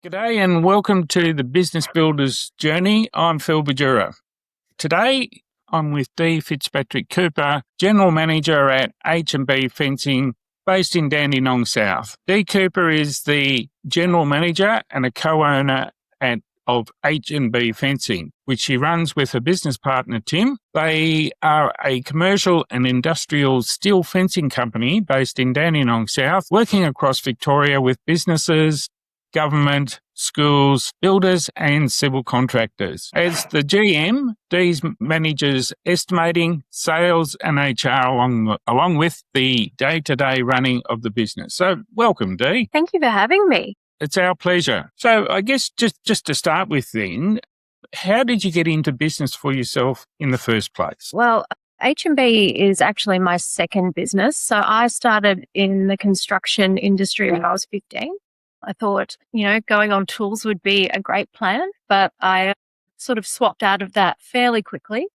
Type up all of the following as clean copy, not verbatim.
G'day and welcome to the Business Builder's Journey. I'm Phil Badura. Today I'm with Dee Fitzpatrick-Cooper, General Manager at H&B Fencing based in Dandenong South. Dee Cooper is the General Manager and a co-owner of H&B Fencing, which she runs with her business partner Tim. They are a commercial and industrial steel fencing company based in Dandenong South, working across Victoria with businesses, government, schools, builders and civil contractors. As the GM, Dee's manages estimating, sales and HR along with the day-to-day running of the business. So welcome, Dee. Thank you for having me. It's our pleasure. So I guess just to start with then, how did you get into business for yourself in the first place? Well, H&B is actually my second business. So I started in the construction industry when I was 15. I thought, going on tools would be a great plan, but I sort of swapped out of that fairly quickly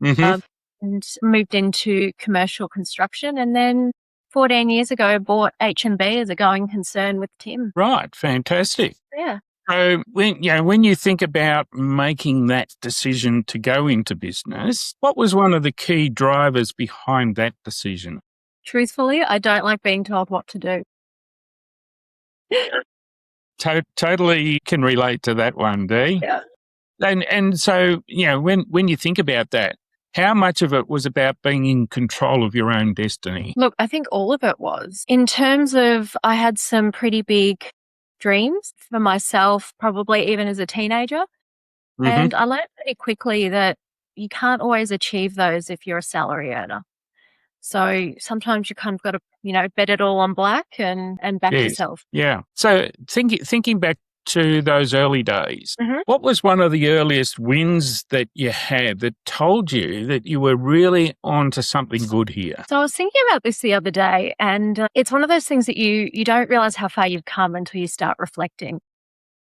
and moved into commercial construction. And then 14 years ago, bought H&B as a going concern with Tim. Right, fantastic. Yeah. So when you think about making that decision to go into business, what was one of the key drivers behind that decision? Truthfully, I don't like being told what to do. Totally can relate to that one, Dee. Yeah. And so, when you think about that, how much of it was about being in control of your own destiny? Look, I think all of it was. In terms of, I had some pretty big dreams for myself, probably even as a teenager. And I learned pretty quickly that you can't always achieve those if you're a salary earner. So sometimes you kind of got to, bet it all on black and back yourself. Yeah. So thinking back to those early days, what was one of the earliest wins that you had that told you that you were really onto something good here? So I was thinking about this the other day, and it's one of those things that you don't realize how far you've come until you start reflecting.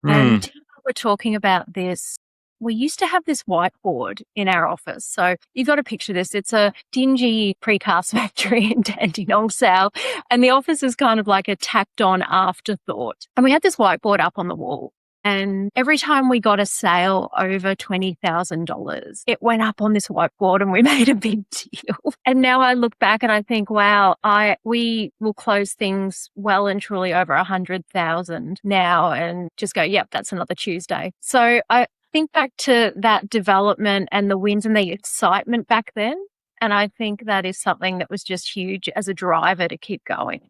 And we're talking about this. We used to have this whiteboard in our office. So you've got to picture this. It's a dingy precast factory in Dandenong South, and the office is kind of like a tacked on afterthought. And we had this whiteboard up on the wall. And every time we got a sale over $20,000, it went up on this whiteboard and we made a big deal. And now I look back and I think, wow, we will close things well and truly over 100,000 now and just go, yep, that's another Tuesday. So I think back to that development and the wins and the excitement back then. And I think that is something that was just huge as a driver to keep going.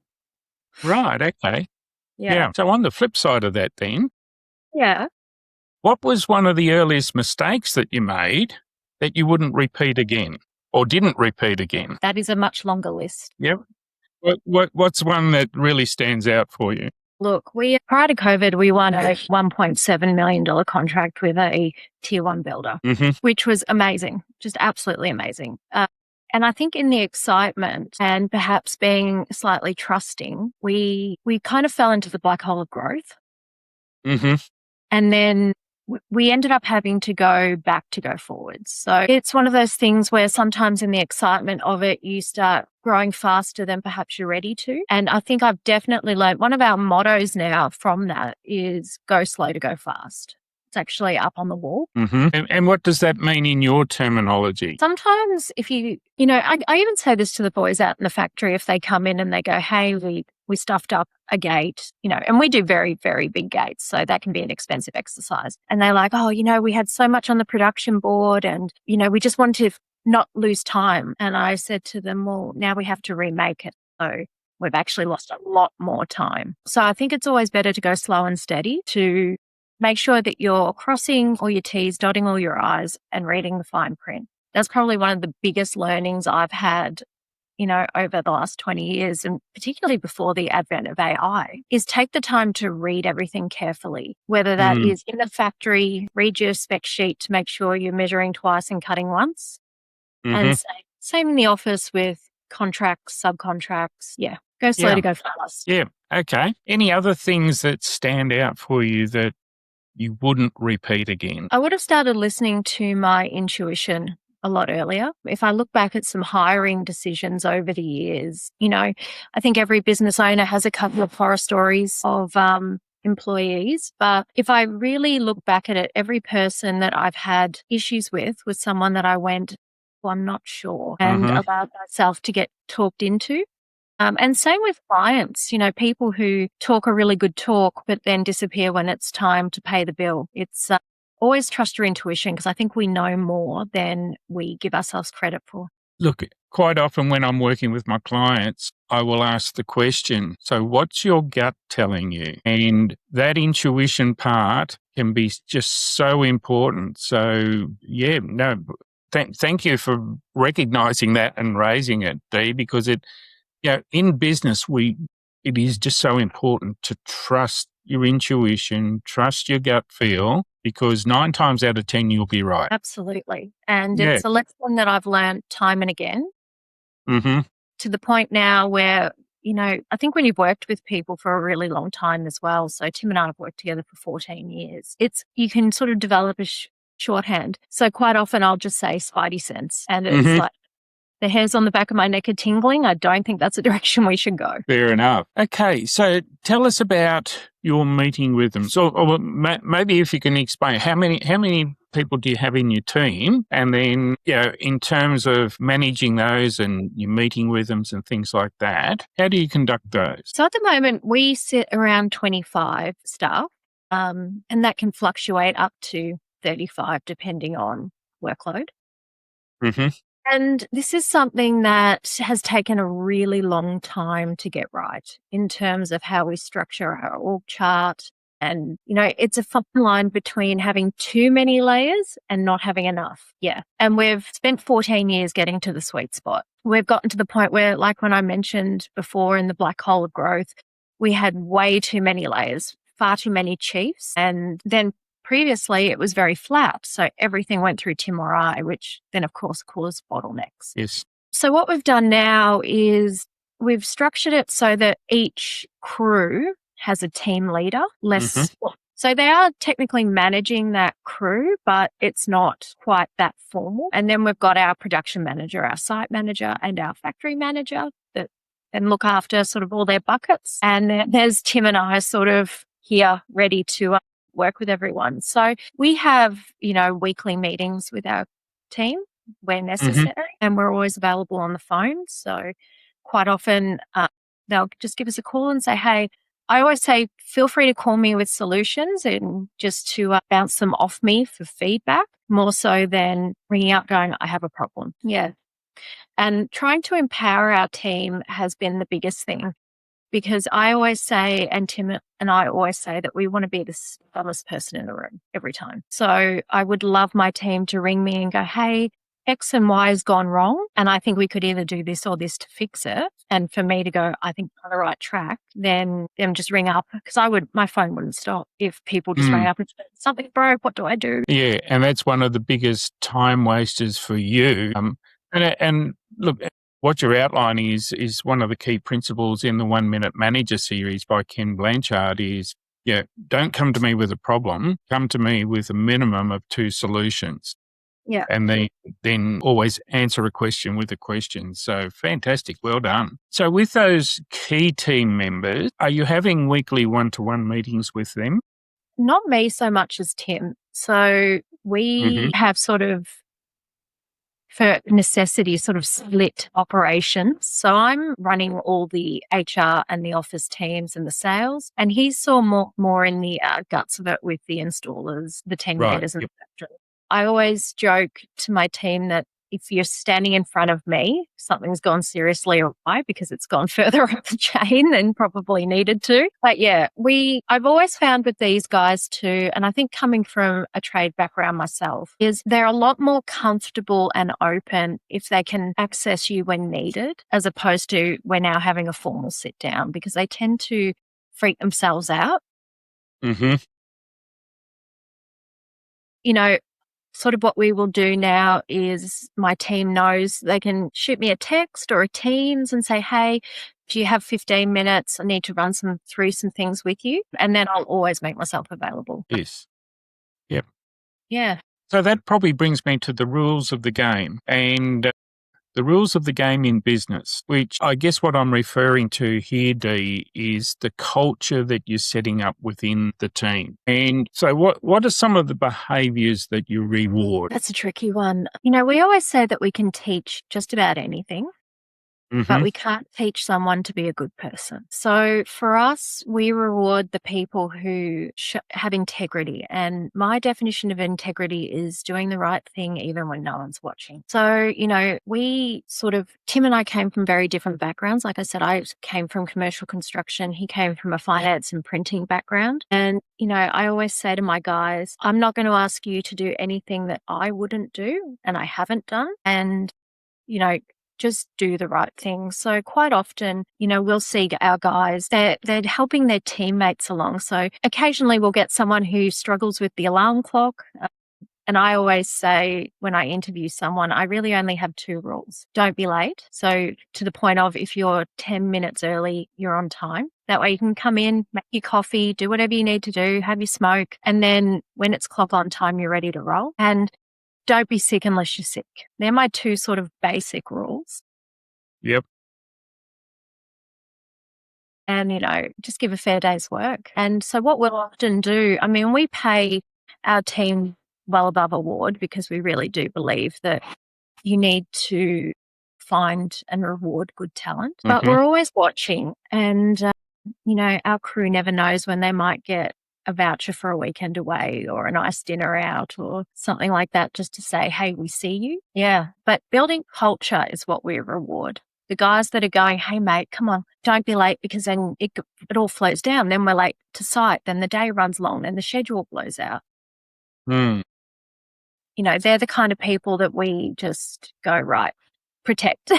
Right. Okay. Yeah. So on the flip side of that then, what was one of the earliest mistakes that you made that you wouldn't repeat again or didn't repeat again? That is a much longer list. Yep. What's one that really stands out for you? Look, prior to COVID, we won a $1.7 million contract with a tier 1 builder, which was amazing, just absolutely amazing. And I think in the excitement and perhaps being slightly trusting, we kind of fell into the black hole of growth. And then we ended up having to go back to go forwards. So it's one of those things where sometimes in the excitement of it, you start growing faster than perhaps you're ready to. And I think I've definitely learned one of our mottos now from that is go slow to go fast. It's actually up on the wall. And what does that mean in your terminology? Sometimes if I even say this to the boys out in the factory, if they come in and they go, hey, we stuffed up a gate, and we do very, very big gates. So that can be an expensive exercise. And they're like, oh, we had so much on the production board and, we just wanted to not lose time. And I said to them, well, now we have to remake it. So we've actually lost a lot more time. So I think it's always better to go slow and steady to make sure that you're crossing all your T's, dotting all your I's and reading the fine print. That's probably one of the biggest learnings I've had over the last 20 years, and particularly before the advent of AI, is take the time to read everything carefully, whether that is in the factory, read your spec sheet to make sure you're measuring twice and cutting once. And same in the office with contracts, subcontracts. Yeah, go slow to go fast. Yeah, okay. Any other things that stand out for you that you wouldn't repeat again? I would have started listening to my intuition a lot earlier. If I look back at some hiring decisions over the years, I think every business owner has a couple of horror stories of employees. But if I really look back at it, every person that I've had issues with was someone that I went, well, I'm not sure, and allowed myself to get talked into. And same with clients, people who talk a really good talk, but then disappear when it's time to pay the bill. It's always trust your intuition, because I think we know more than we give ourselves credit for. Look, quite often when I'm working with my clients, I will ask the question, so what's your gut telling you? And that intuition part can be just so important. So, yeah, no, thank you for recognizing that and raising it, Dee, because in business, it is just so important to trust your intuition, trust your gut feel, because 9 times out of 10, you'll be right. Absolutely. And Yeah. it's a lesson that I've learned time and again, Mm-hmm. to the point now where, I think when you've worked with people for a really long time as well, so Tim and I have worked together for 14 years, you can sort of develop a shorthand. So quite often I'll just say spidey sense, and it's like, the hairs on the back of my neck are tingling. I don't think that's a direction we should go. Fair enough. Okay, so tell us about your meeting with them. So, or maybe if you can explain, how many people do you have in your team? And then, in terms of managing those and your meeting with them and things like that, how do you conduct those? So at the moment, we sit around 25 staff, and that can fluctuate up to 35 depending on workload. Mm-hmm. And this is something that has taken a really long time to get right in terms of how we structure our org chart. And, it's a fine line between having too many layers and not having enough. Yeah. And we've spent 14 years getting to the sweet spot. We've gotten to the point where, like when I mentioned before in the black hole of growth, we had way too many layers, far too many chiefs. And then previously, it was very flat, so everything went through Tim or I, which then, of course, caused bottlenecks. Yes. So what we've done now is we've structured it so that each crew has a team leader. So they are technically managing that crew, but it's not quite that formal. And then we've got our production manager, our site manager, and our factory manager that and look after sort of all their buckets. And then there's Tim and I sort of here ready to work with everyone. So we have, weekly meetings with our team where necessary, and we're always available on the phone. So quite often they'll just give us a call and say, hey, I always say, feel free to call me with solutions and just to bounce them off me for feedback, more so than ringing out going, I have a problem. Yeah. And trying to empower our team has been the biggest thing. Because I always say, and Tim and I always say, that we want to be the dumbest person in the room every time. So I would love my team to ring me and go, hey, X and Y has gone wrong, and I think we could either do this or this to fix it. And for me to go, I think we're on the right track, then them just ring up, because my phone wouldn't stop if people just rang up and said, something broke, what do I do? Yeah, and that's one of the biggest time wasters for you. And look, what you're outlining is one of the key principles in the 1 Minute Manager series by Ken Blanchard is, don't come to me with a problem, come to me with a minimum of 2 solutions. Yeah. And then always answer a question with a question. So fantastic. Well done. So with those key team members, are you having weekly one-to-one meetings with them? Not me so much as Tim. So we have sort of, for necessity, sort of split operations. So I'm running all the HR and the office teams and the sales, and he's more in the guts of it with the installers, the team leaders, and the factory. I always joke to my team that if you're standing in front of me, something's gone seriously awry because it's gone further up the chain than probably needed to. But yeah, I've always found with these guys too, and I think coming from a trade background myself, is they're a lot more comfortable and open if they can access you when needed, as opposed to we're now having a formal sit down, because they tend to freak themselves out. Sort of what we will do now is my team knows they can shoot me a text or a Teams and say, hey, do you have 15 minutes? I need to run through some things with you. And then I'll always make myself available. Yes. Yep. Yeah. So that probably brings me to the rules of the game. And the rules of the game in business, which I guess what I'm referring to here, Dee, is the culture that you're setting up within the team. And so what are some of the behaviours that you reward? That's a tricky one. We always say that we can teach just about anything, but we can't teach someone to be a good person. So for us, we reward the people who have integrity. And my definition of integrity is doing the right thing even when no one's watching. So, Tim and I came from very different backgrounds. Like I said, I came from commercial construction. He came from a finance and printing background. And, I always say to my guys, I'm not going to ask you to do anything that I wouldn't do and I haven't done. And, just do the right thing. So quite often, we'll see our guys, they're helping their teammates along. So occasionally we'll get someone who struggles with the alarm clock. And I always say when I interview someone, I really only have 2 rules. Don't be late. So to the point of if you're 10 minutes early, you're on time. That way you can come in, make your coffee, do whatever you need to do, have your smoke. And then when it's clock on time, you're ready to roll. And don't be sick unless you're sick. They're my 2 sort of basic rules. Yep. And, just give a fair day's work. And so what we'll often do, we pay our team well above award because we really do believe that you need to find and reward good talent. But we're always watching and, our crew never knows when they might get a voucher for a weekend away or a nice dinner out or something like that just to say, hey, we see you. Yeah. But building culture is what we reward. The guys that are going, hey, mate, come on, don't be late because then it all flows down. Then we're late to site. Then the day runs long. Then the schedule blows out. They're the kind of people that we just go, right, protect.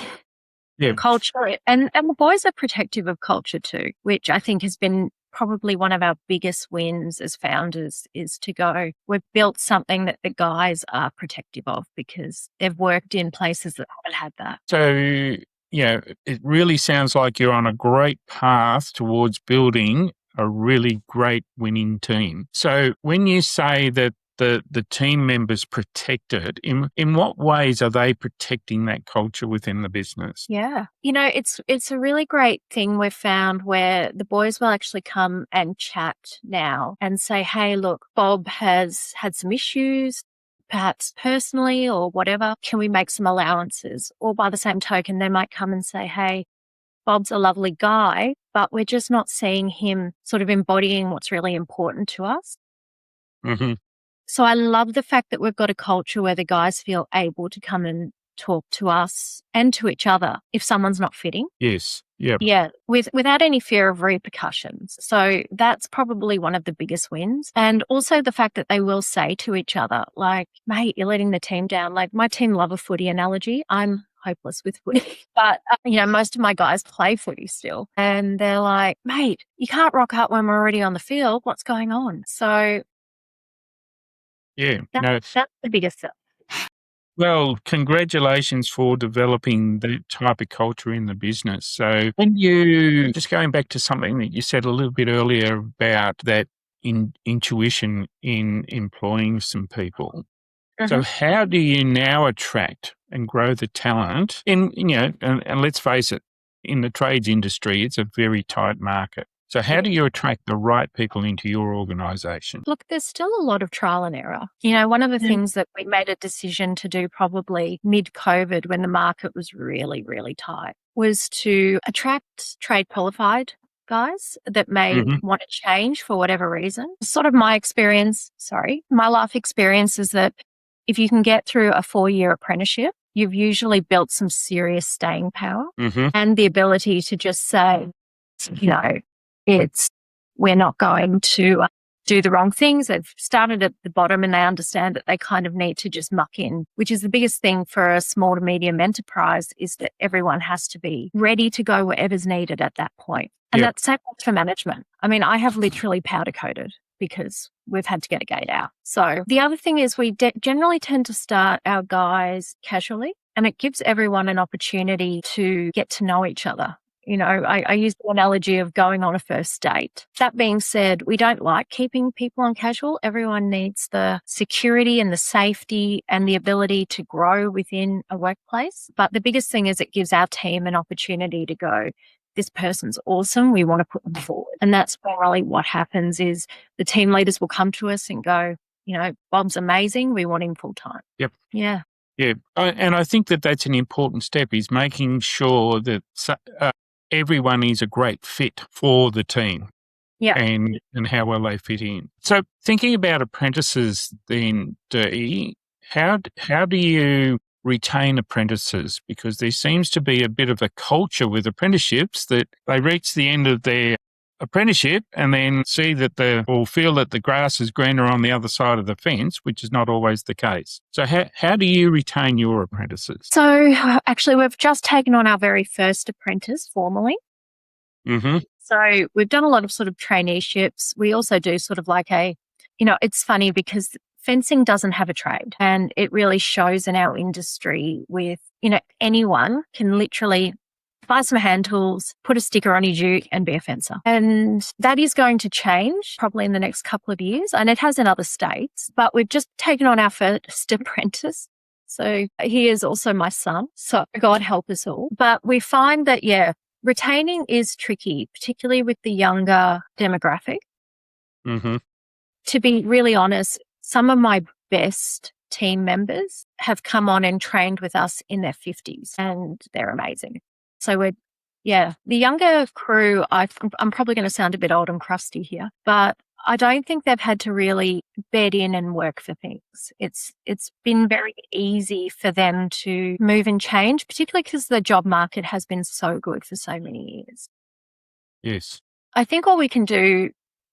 Culture. And the boys are protective of culture too, which I think has been probably one of our biggest wins as founders is to go, we've built something that the guys are protective of because they've worked in places that haven't had that. So, it really sounds like you're on a great path towards building a really great winning team. So when you say that the team members protect it, in what ways are they protecting that culture within the business? Yeah. It's a really great thing we've found where the boys will actually come and chat now and say, hey, look, Bob has had some issues, perhaps personally or whatever. Can we make some allowances? Or by the same token, they might come and say, hey, Bob's a lovely guy, but we're just not seeing him sort of embodying what's really important to us. So I love the fact that we've got a culture where the guys feel able to come and talk to us and to each other if someone's not fitting. Yes. Yep. Yeah. Without any fear of repercussions. So that's probably one of the biggest wins. And also the fact that they will say to each other, like, mate, you're letting the team down. Like my team love a footy analogy. I'm hopeless with footy, but most of my guys play footy still. And they're like, mate, you can't rock up when we're already on the field. What's going on? So yeah, that's the biggest stuff. Well, congratulations for developing that type of culture in the business. So when you, just going back to something that you said a little bit earlier about that intuition in employing some people. So how do you now attract and grow the talent? And let's face it, in the trades industry, it's a very tight market. So how do you attract the right people into your organisation? Look, there's still a lot of trial and error. One of the things that we made a decision to do probably mid-COVID when the market was really, really tight was to attract trade qualified guys that may want to change for whatever reason. Sort of my life experience is that if you can get through a 4-year apprenticeship, you've usually built some serious staying power and the ability to just say, we're not going to do the wrong things. They've started at the bottom and they understand that they kind of need to just muck in, which is the biggest thing for a small to medium enterprise is that everyone has to be ready to go wherever's needed at that point. And that's same for management. I have literally powder coated because we've had to get a gate out. So the other thing is we generally tend to start our guys casually and it gives everyone an opportunity to get to know each other. I use the analogy of going on a first date. That being said, we don't like keeping people on casual. Everyone needs the security and the safety and the ability to grow within a workplace. But the biggest thing is it gives our team an opportunity to go, this person's awesome. We want to put them forward. And that's really what happens is the team leaders will come to us and go, Bob's amazing. We want him full time. Yep. Yeah. Yeah. And I think that that's an important step is making sure that everyone is a great fit for the team. Yeah. And how well they fit in. So thinking about apprentices then, Dee, how do you retain apprentices? Because there seems to be a bit of a culture with apprenticeships that they reach the end of their apprenticeship and then see that or feel that the grass is greener on the other side of the fence, which is not always the case. So how do you retain your apprentices? So actually, we've just taken on our very first apprentice formally. Mm-hmm. So we've done a lot of sort of traineeships. We also do sort of like it's funny because fencing doesn't have a trade, and it really shows in our industry with, anyone can literally buy some hand tools, put a sticker on his ute and be a fencer. And that is going to change probably in the next couple of years. And it has in other states, but we've just taken on our first apprentice. So he is also my son. So God help us all. But we find that, retaining is tricky, particularly with the younger demographic. Mm-hmm. To be really honest, some of my best team members have come on and trained with us in their 50s and they're amazing. So the younger crew, I'm probably going to sound a bit old and crusty here, but I don't think they've had to really bed in and work for things. It's been very easy for them to move and change, particularly because the job market has been so good for so many years. Yes. I think all we can do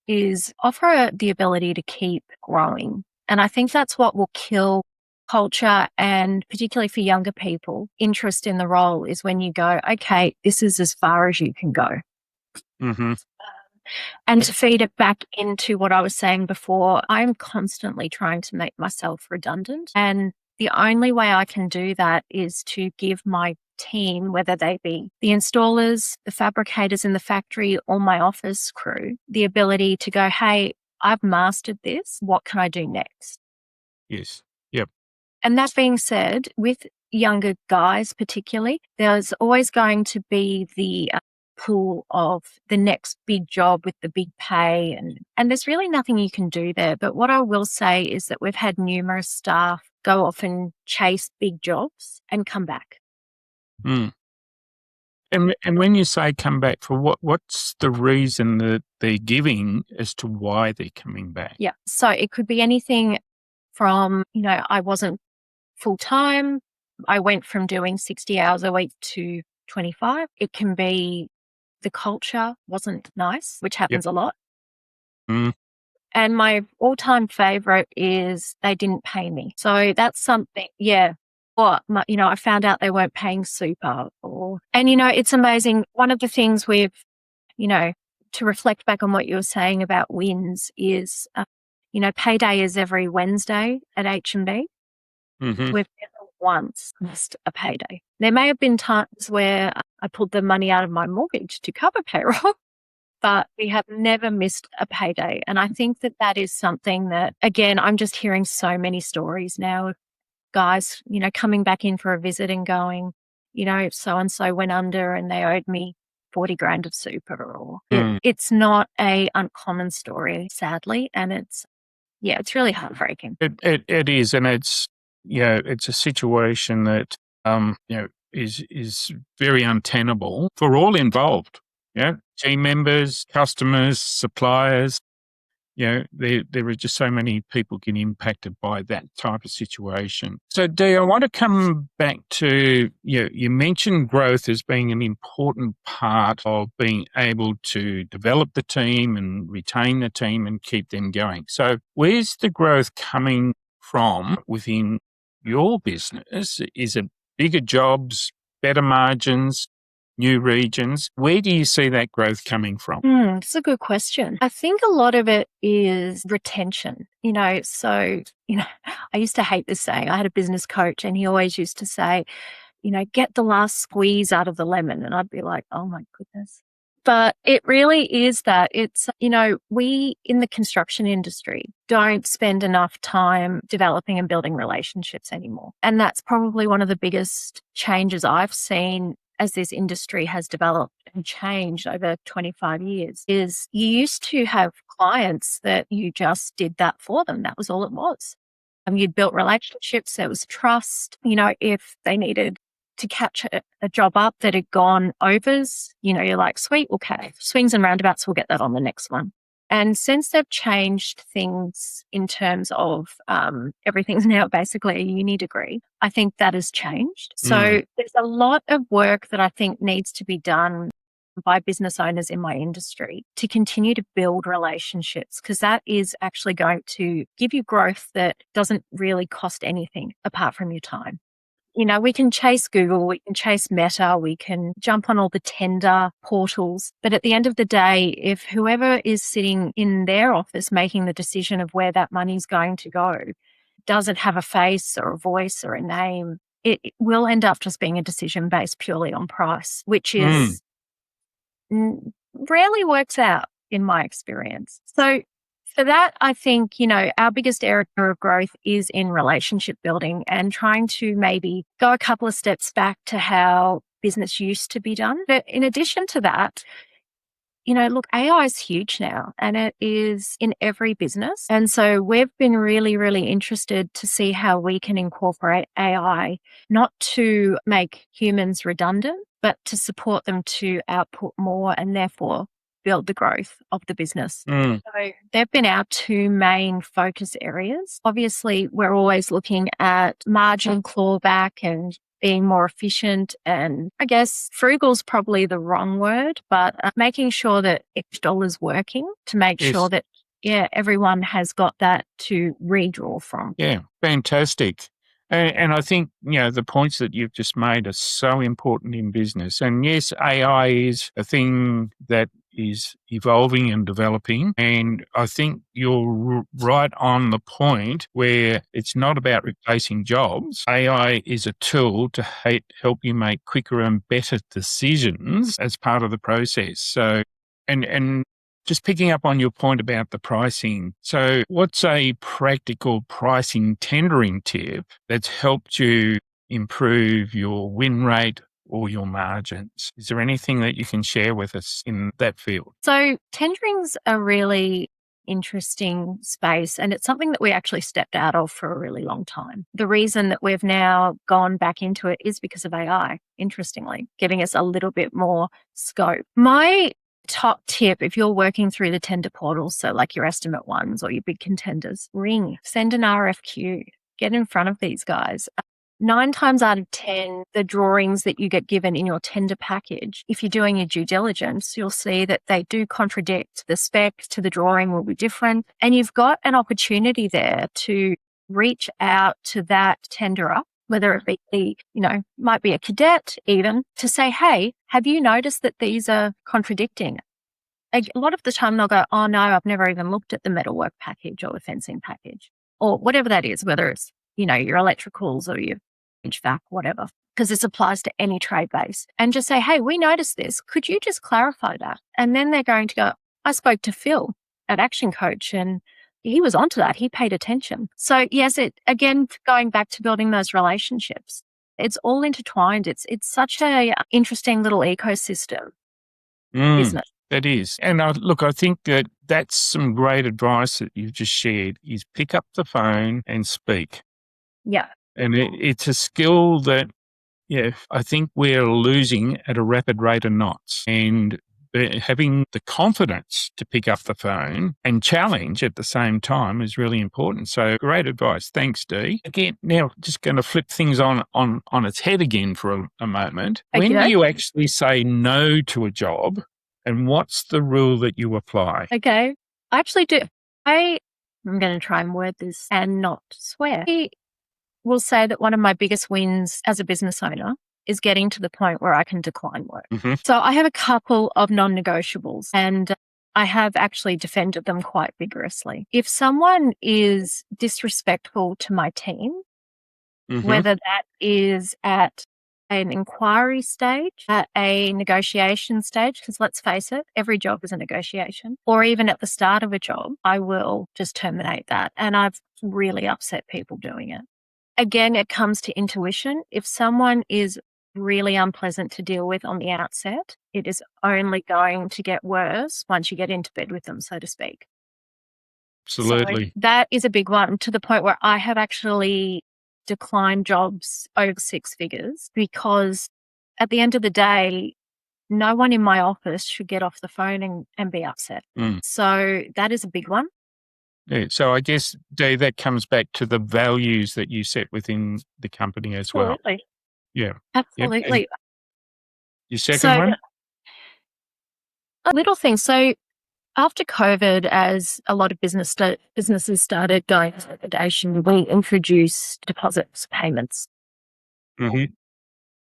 is offer the ability to keep growing. And I think that's what will kill culture and particularly for younger people, interest in the role is when you go, okay, this is as far as you can go. Mm-hmm. And to feed it back into what I was saying before, I'm constantly trying to make myself redundant. And the only way I can do that is to give my team, whether they be the installers, the fabricators in the factory, or my office crew, the ability to go, hey, I've mastered this. What can I do next? Yes. Yep. And that being said, with younger guys particularly, there's always going to be the pool of the next big job with the big pay. And there's really nothing you can do there. But what I will say is that we've had numerous staff go off and chase big jobs and come back. Mm. And when you say come back, for what's the reason that they're giving as to why they're coming back? Yeah. So it could be anything from, I wasn't full-time. I went from doing 60 hours a week to 25. It can be the culture wasn't nice, which happens a lot. Mm. And my all-time favorite is they didn't pay me. So that's something, Or, I found out they weren't paying super and it's amazing. One of the things we've, to reflect back on what you were saying about wins is, payday is every Wednesday at H&B. Mm-hmm. We've never once missed a payday. There may have been times where I pulled the money out of my mortgage to cover payroll, but we have never missed a payday. And I think that is something that, again, I'm just hearing so many stories now of guys, coming back in for a visit and going, so-and-so went under and they owed me 40 grand of super it's not a uncommon story, sadly. And it's really heartbreaking. It is. And it's, it's a situation that, is very untenable for all involved. Yeah. Team members, customers, suppliers. There are just so many people getting impacted by that type of situation. So, Dee, I want to come back to, you mentioned growth as being an important part of being able to develop the team and retain the team and keep them going. So where's the growth coming from within your business? Is it bigger jobs, better margins, new regions? Where do you see that growth coming from? It's a good question. I think a lot of it is retention. I used to hate this saying. I had a business coach and he always used to say, get the last squeeze out of the lemon. And I'd be like, oh my goodness. But it really is that it's, we in the construction industry don't spend enough time developing and building relationships anymore. And that's probably one of the biggest changes I've seen as this industry has developed and changed over 25 years is you used to have clients that you just did that for them. That was all it was. You'd built relationships. There was trust. If they needed to catch a job up that had gone overs, you're like, sweet, okay, swings and roundabouts, we'll get that on the next one. And since they've changed things in terms of everything's now basically a uni degree, I think that has changed. So there's a lot of work that I think needs to be done by business owners in my industry to continue to build relationships, because that is actually going to give you growth that doesn't really cost anything apart from your time. We can chase Google, we can chase Meta, we can jump on all the tender portals. But at the end of the day, if whoever is sitting in their office making the decision of where that money's going to go doesn't have a face or a voice or a name, it will end up just being a decision based purely on price, which is rarely works out in my experience. So for that, I think, our biggest area of growth is in relationship building and trying to maybe go a couple of steps back to how business used to be done. But in addition to that, look, AI is huge now and it is in every business. And so we've been really, really interested to see how we can incorporate AI, not to make humans redundant, but to support them to output more and therefore build the growth of the business. So they've been our two main focus areas. Obviously, we're always looking at margin clawback and being more efficient. And I guess frugal's probably the wrong word, but making sure that each dollar's working to make sure that, everyone has got that to redraw from. Yeah, fantastic. And I think, the points that you've just made are so important in business. And yes, AI is a thing that is evolving and developing. And I think you're right on the point where it's not about replacing jobs. AI is a tool to help you make quicker and better decisions as part of the process. So, and just picking up on your point about the pricing. So what's a practical pricing tendering tip that's helped you improve your win rate or your margins? Is there anything that you can share with us in that field? So tendering's a really interesting space and it's something that we actually stepped out of for a really long time. The reason that we've now gone back into it is because of AI, interestingly, giving us a little bit more scope. My top tip, if you're working through the tender portals, so like your estimate ones or your big contenders, send an RFQ, get in front of these guys. 9 times out of 10, the drawings that you get given in your tender package, if you're doing your due diligence, you'll see that they do contradict. The spec to the drawing will be different. And you've got an opportunity there to reach out to that tenderer, whether it be, might be a cadet even, to say, hey, have you noticed that these are contradicting? A lot of the time they'll go, oh no, I've never even looked at the metalwork package or the fencing package or whatever that is, whether it's, your electricals or your HVAC, whatever, because this applies to any trade base, and just say, hey, we noticed this. Could you just clarify that? And then they're going to go, I spoke to Phil at Action Coach and he was onto that. He paid attention. So yes, again, going back to building those relationships, it's all intertwined. It's such a interesting little ecosystem business. That is. And I think that's some great advice that you've just shared is pick up the phone and speak. Yeah. And it's a skill that, I think we're losing at a rapid rate of knots. And having the confidence to pick up the phone and challenge at the same time is really important. So great advice. Thanks, Dee. Again, now just going to flip things on its head again for a moment. When do you actually say no to a job and what's the rule that you apply? Okay. I actually do. I'm going to try and word this and not swear. I will say that one of my biggest wins as a business owner is getting to the point where I can decline work. Mm-hmm. So I have a couple of non-negotiables and I have actually defended them quite vigorously. If someone is disrespectful to my team, whether that is at an inquiry stage, at a negotiation stage, because let's face it, every job is a negotiation, or even at the start of a job, I will just terminate that. And I've really upset people doing it. Again, it comes to intuition. If someone is really unpleasant to deal with on the outset, it is only going to get worse once you get into bed with them, so to speak. Absolutely. So that is a big one, to the point where I have actually declined jobs over 6 figures, because at the end of the day, no one in my office should get off the phone and be upset. So that is a big one. Yeah, so I guess, Dee, that comes back to the values that you set within the company as well. Absolutely. Yeah. Yep. And Absolutely. your second So one? a little thing. So after COVID, as a lot of businesses started going into liquidation, we introduced deposits payments. Mm-hmm.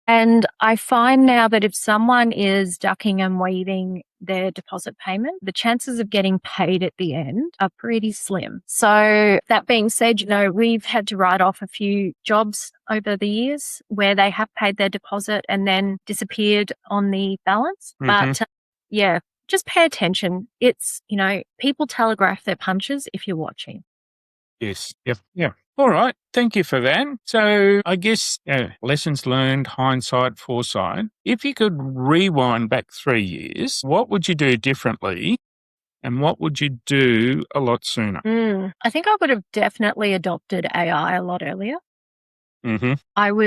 And I find now that if someone is ducking and weaving their deposit payment, the chances of getting paid at the end are pretty slim. So that being said, we've had to write off a few jobs over the years where they have paid their deposit and then disappeared on the balance. Mm-hmm. But yeah, just pay attention. It's, people telegraph their punches if you're watching. Yes. Yep. Yeah. All right. Thank you for that. So I guess lessons learned, hindsight, foresight. If you could rewind back 3 years, what would you do differently and what would you do a lot sooner? I think I would have definitely adopted AI a lot earlier. Mm-hmm. I'm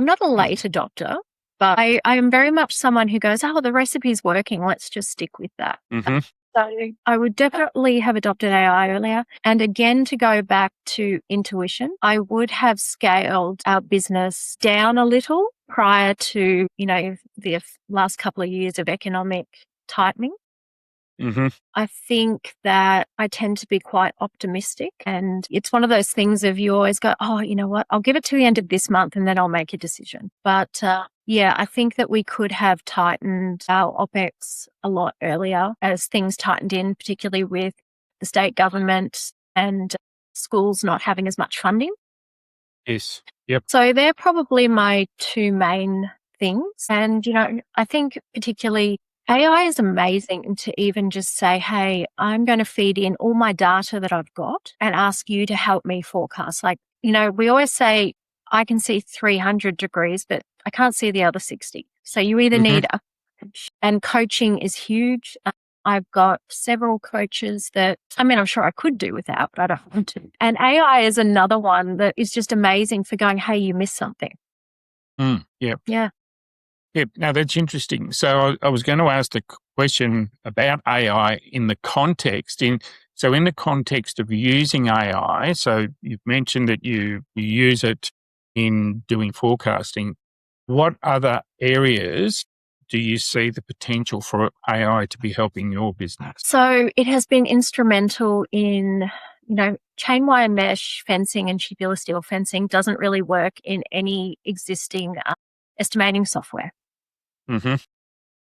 not a late adopter, but I am very much someone who goes, the recipe's working. Let's just stick with that. Mm-hmm. So I would definitely have adopted AI earlier. And again, to go back to intuition, I would have scaled our business down a little prior to, the last couple of years of economic tightening. Mm-hmm. I think that I tend to be quite optimistic, and it's one of those things of you always go, you know what, I'll give it to the end of this month and then I'll make a decision. But I think that we could have tightened our OPEX a lot earlier as things tightened in, particularly with the state government and schools not having as much funding. Yes. Yep. So they're probably my 2 main things. And, I think particularly AI is amazing to even just say, hey, I'm going to feed in all my data that I've got and ask you to help me forecast. Like, we always say, I can see 300 degrees, but I can't see the other 60. So you either need a coach, and coaching is huge. I've got several coaches that, I'm sure I could do without, but I don't want to. And AI is another one that is just amazing for going, hey, you missed something. Yep. Yeah. Yep. Now that's interesting. So I was going to ask the question about AI in the context in the context of using AI. So you've mentioned that you use it in doing forecasting. What other areas do you see the potential for AI to be helping your business? So it has been instrumental in, chain wire mesh fencing and tubular steel fencing doesn't really work in any existing estimating software. Mm-hmm.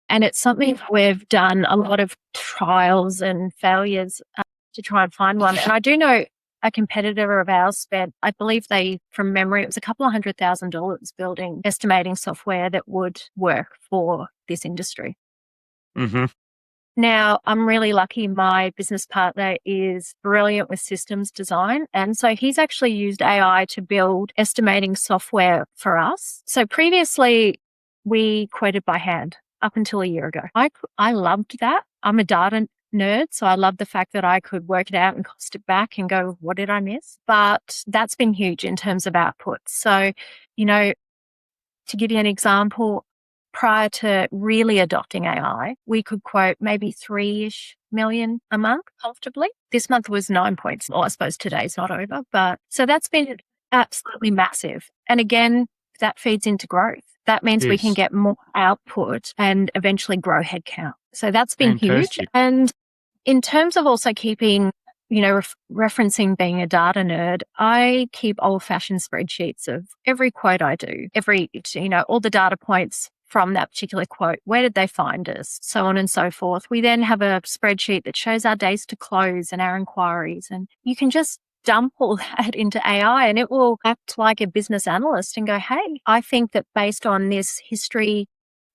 And it's something we've done a lot of trials and failures to try and find one. And I do know a competitor of ours spent, I believe from memory, it was a couple of $100,000 building estimating software that would work for this industry. Mm-hmm. Now, I'm really lucky. My business partner is brilliant with systems design. And so he's actually used AI to build estimating software for us. So previously, we quoted by hand up until a year ago. I loved that. I'm a data nerd, so I love the fact that I could work it out and cost it back and go, what did I miss? But that's been huge in terms of output. So, to give you an example, prior to really adopting AI, we could quote maybe 3-ish million a month comfortably. This month was 9 points. Well, I suppose today's not over, but so that's been absolutely massive. And again, that feeds into growth. That means we can get more output and eventually grow headcount. So that's been huge. And in terms of also keeping, referencing being a data nerd, I keep old-fashioned spreadsheets of every quote I do, all the data points from that particular quote. Where did they find us? So on and so forth. We then have a spreadsheet that shows our days to close and our inquiries. And you can just dump all that into AI and it will act like a business analyst and go, hey, I think that based on this history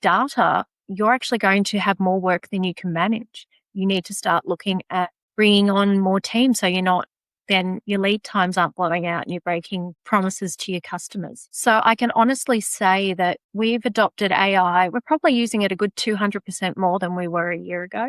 data, you're actually going to have more work than you can manage. You need to start looking at bringing on more teams so you're not, then your lead times aren't blowing out and you're breaking promises to your customers. So I can honestly say that we've adopted AI. We're probably using it a good 200% more than we were a year ago.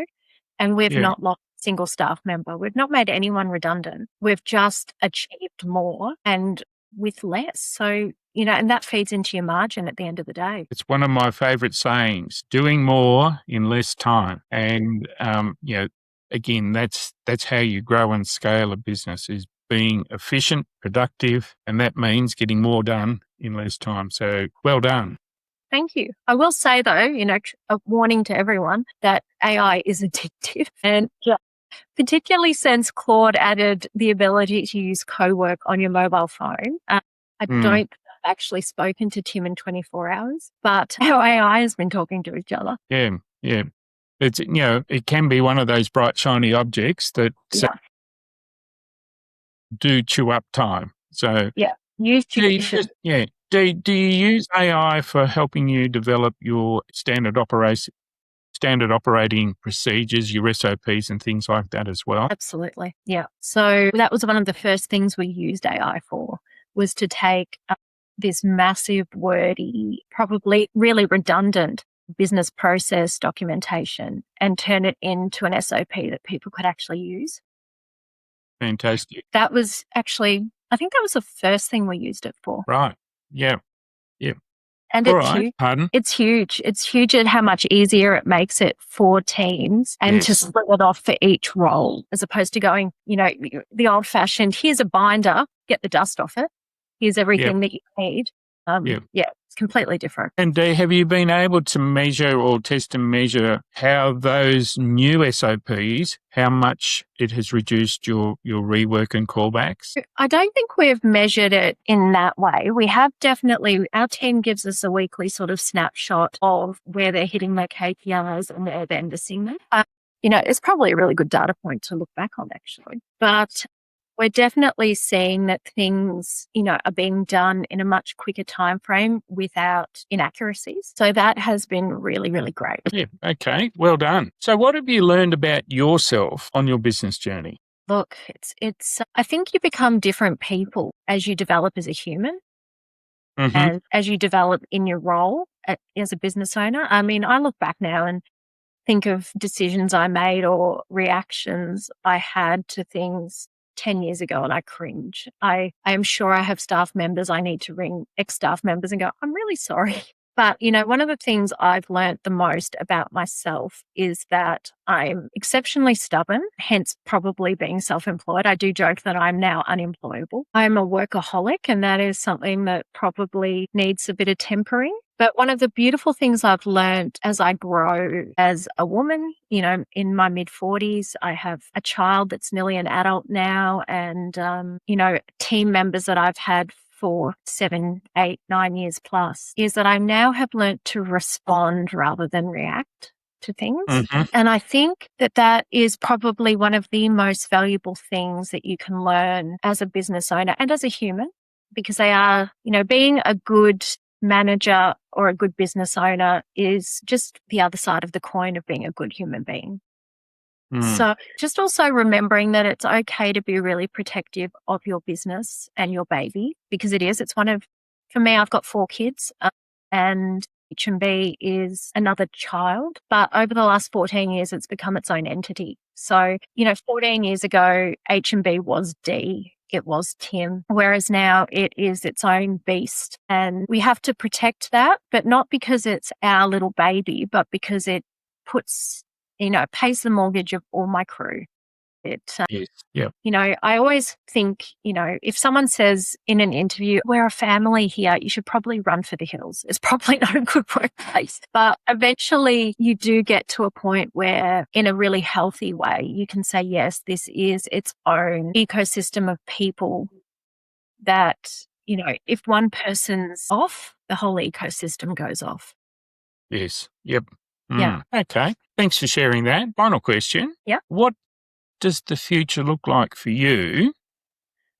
And we've not lost a single staff member. We've not made anyone redundant. We've just achieved more and with less. So, and that feeds into your margin at the end of the day. It's one of my favourite sayings, doing more in less time. And, again, that's how you grow and scale a business, is being efficient, productive, and that means getting more done in less time. So well done. Thank you. I will say though, a warning to everyone that AI is addictive, and particularly since Claude added the ability to use co-work on your mobile phone. I don't think I've actually spoken to Tim in 24 hours, but our AI has been talking to each other. Yeah. It's, it can be one of those bright, shiny objects that do chew up time. So use Do you use AI for helping you develop your standard operating procedures, your SOPs and things like that as well? Absolutely. Yeah. So that was one of the first things we used AI for, was to take this massive, wordy, probably really redundant business process documentation and turn it into an SOP that people could actually use. Fantastic. That was actually, I think that was the first thing we used it for. Right. Yeah. And it's huge. It's huge at how much easier it makes it for teams and to split it off for each role, as opposed to going, the old fashioned, here's a binder, get the dust off it. Here's everything that you need. It's completely different. And Dee, have you been able to measure or test and measure how those new SOPs, how much it has reduced your rework and callbacks? I don't think we've measured it in that way. We have definitely, our team gives us a weekly sort of snapshot of where they're hitting their KPIs and where they're missing them. It's probably a really good data point to look back on, actually. But we're definitely seeing that things, are being done in a much quicker time frame without inaccuracies. So that has been really, really great. Yeah. Okay. Well done. So what have you learned about yourself on your business journey? Look, it's. I think you become different people as you develop as a human, and as you develop in your role as a business owner. I mean, I look back now and think of decisions I made or reactions I had to things 10 years ago and I cringe. I am sure I have staff members I need to ring ex-staff members and go, I'm really sorry. But, one of the things I've learned the most about myself is that I'm exceptionally stubborn, hence probably being self-employed. I do joke that I'm now unemployable. I'm a workaholic, and that is something that probably needs a bit of tempering. But one of the beautiful things I've learned as I grow as a woman, in my mid-40s, I have a child that's nearly an adult now, and, team members that I've had for 7, 8, 9 years plus, is that I now have learnt to respond rather than react to things. And I think that is probably one of the most valuable things that you can learn as a business owner and as a human, because they are, being a good manager or a good business owner is just the other side of the coin of being a good human being. So just also remembering that it's okay to be really protective of your business and your baby, because it is. It's for me, I've got 4 kids and H&B is another child. But over the last 14 years, it's become its own entity. So, 14 years ago, H&B was Dee. It was Tim, whereas now it is its own beast. And we have to protect that, but not because it's our little baby, but because it puts, pays the mortgage of all my crew. Yes. Yeah. I always think, if someone says in an interview, we're a family here, you should probably run for the hills. It's probably not a good workplace. But eventually you do get to a point where, in a really healthy way, you can say, yes, this is its own ecosystem of people that, if one person's off, the whole ecosystem goes off. Yes. Yep. Yeah. Okay. Thanks for sharing that. Final question. Yeah. What does the future look like for you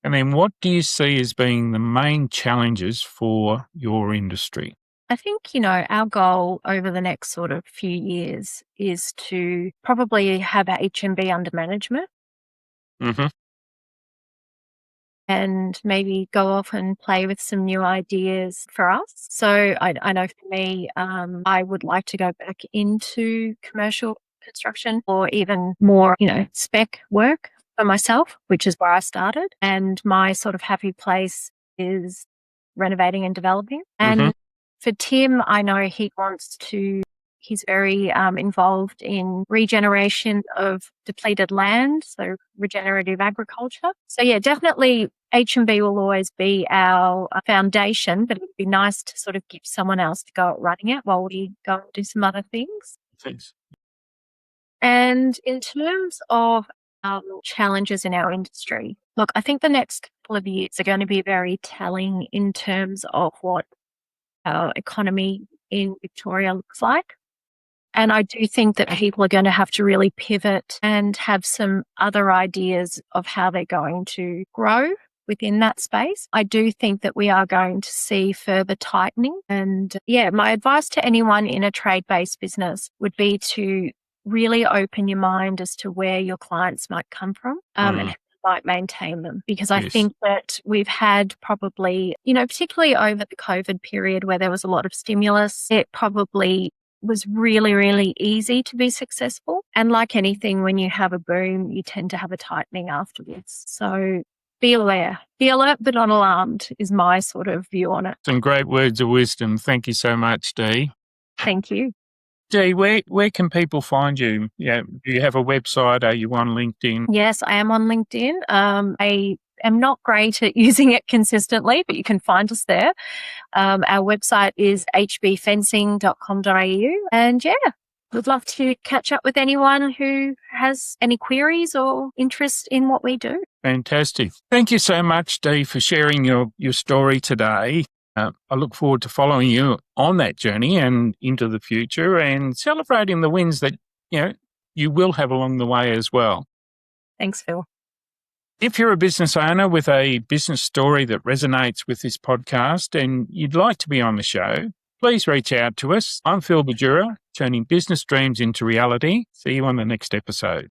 And then what do you see as being the main challenges for your industry? I think, our goal over the next sort of few years is to probably have H&B under management Mm-hmm. and maybe go off and play with some new ideas for us. So I know for me, I would like to go back into commercial construction or even more, spec work for myself, which is where I started. And my sort of happy place is renovating and developing. Mm-hmm. And for Tim, I know he's very involved in regeneration of depleted land, so regenerative agriculture. So yeah, definitely H&B will always be our foundation, but it'd be nice to sort of give someone else to go at running it while we go and do some other things. Thanks. And in terms of challenges in our industry, look, I think the next couple of years are going to be very telling in terms of what our economy in Victoria looks like. And I do think that people are going to have to really pivot and have some other ideas of how they're going to grow within that space. I do think that we are going to see further tightening. And yeah, my advice to anyone in a trade-based business would be to really open your mind as to where your clients might come from and how you might maintain them. Because I think that we've had probably, particularly over the COVID period where there was a lot of stimulus, it probably was really, really easy to be successful. And like anything, when you have a boom, you tend to have a tightening afterwards. So be aware. Be alert but not alarmed is my sort of view on it. Some great words of wisdom. Thank you so much, Dee. Thank you. Dee, where can people find you? Yeah, do you have a website? Are you on LinkedIn? Yes, I am on LinkedIn. I am not great at using it consistently, but you can find us there. Our website is hbfencing.com.au. And yeah, we'd love to catch up with anyone who has any queries or interest in what we do. Fantastic. Thank you so much, Dee, for sharing your story today. I look forward to following you on that journey and into the future and celebrating the wins that, you will have along the way as well. Thanks, Phil. If you're a business owner with a business story that resonates with this podcast and you'd like to be on the show, please reach out to us. I'm Phil Badura, turning business dreams into reality. See you on the next episode.